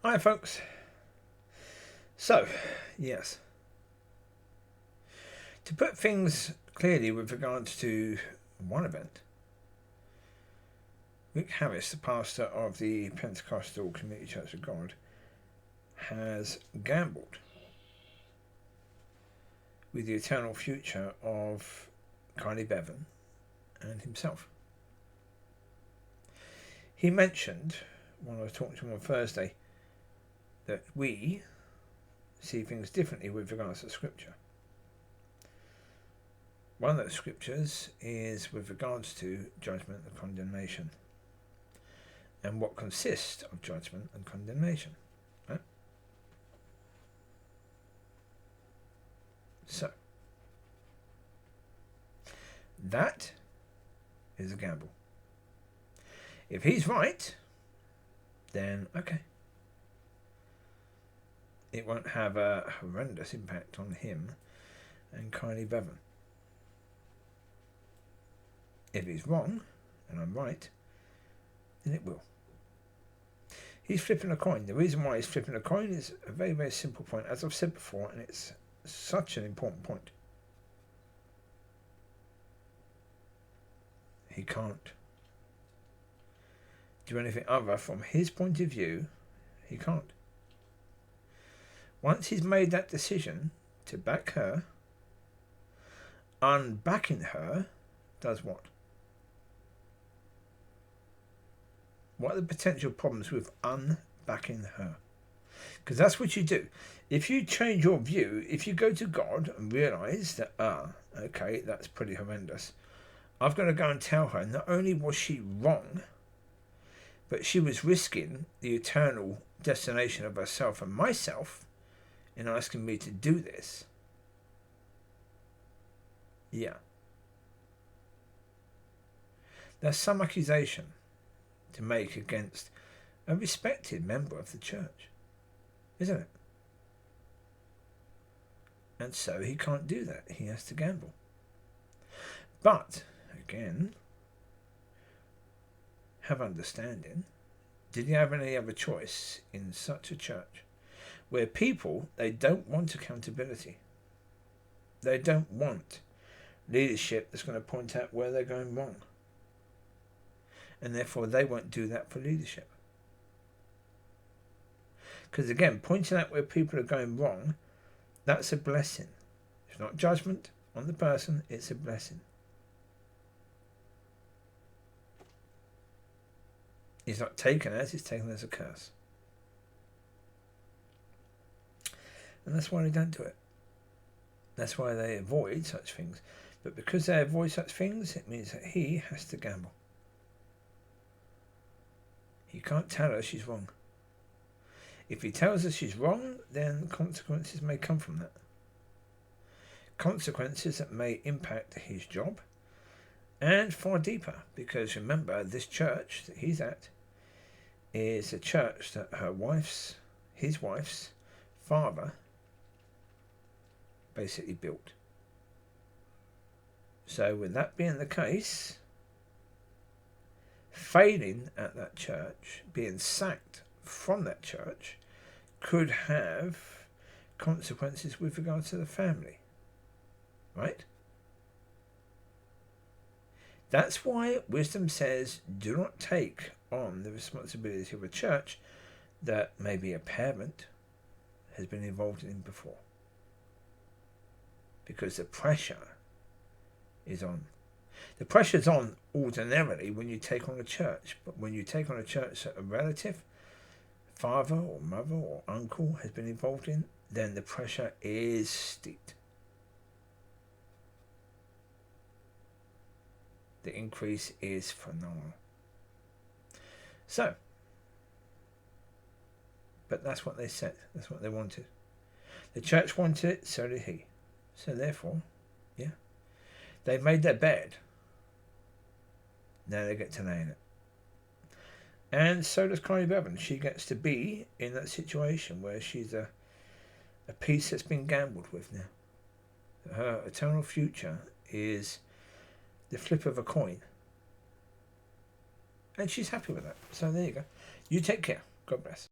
Hi folks. So, yes. To put things clearly with regards to one event, Rick Harris, the pastor of the Pentecostal Community Church of God, has gambled with the eternal future of Carlie Bevan and himself. He mentioned, when I was talking to him on Thursday, that we see things differently with regards to Scripture. One of those scriptures is with regards to judgment and condemnation, and what consists of judgment and condemnation. Right? So, that is a gamble. If he's right, then okay. It won't have a horrendous impact on him and Carlie Bevan. If he's wrong, and I'm right, then it will. He's flipping a coin. The reason why he's flipping a coin is a very, very simple point, as I've said before, and it's such an important point. He can't do anything other from his point of view. He can't. Once he's made that decision to back her, unbacking her does what? What are the potential problems with unbacking her? Because that's what you do. If you change your view, if you go to God and realise that, okay, that's pretty horrendous, I've got to go and tell her not only was she wrong, but she was risking the eternal destination of herself and myself in asking me to do this. Yeah. There's some accusation to make against a respected member of the church, isn't it? And so he can't do that. He has to gamble. But, again, have understanding. Did he have any other choice in such a church where people, they don't want accountability? They don't want leadership that's going to point out where they're going wrong. And therefore they won't do that for leadership. Because again, pointing out where people are going wrong, that's a blessing. It's not judgment on the person, it's a blessing. It's not taken as, it's taken as a curse. And that's why they don't do it. That's why they avoid such things. But because they avoid such things, it means that he has to gamble. He can't tell her she's wrong. If he tells her she's wrong, then consequences may come from that. Consequences that may impact his job, and far deeper, because remember, this church that he's at is a church that his wife's father basically built. So with that being the case, failing at that church, being sacked from that church, could have consequences with regard to the family. Right? That's why wisdom says, do not take on the responsibility of a church that maybe a parent has been involved in before. Because the pressure is on. The pressure's on ordinarily when you take on a church, but when you take on a church that a relative, father or mother or uncle has been involved in, then the pressure is steep. The increase is phenomenal. So, but that's what they said. That's what they wanted. The church wanted it, so did he. So therefore, yeah, they made their bed. Now they get to lay in it. And so does Carlie Bevan. She gets to be in that situation where she's a piece that's been gambled with now. Her eternal future is the flip of a coin. And she's happy with that. So there you go. You take care. God bless.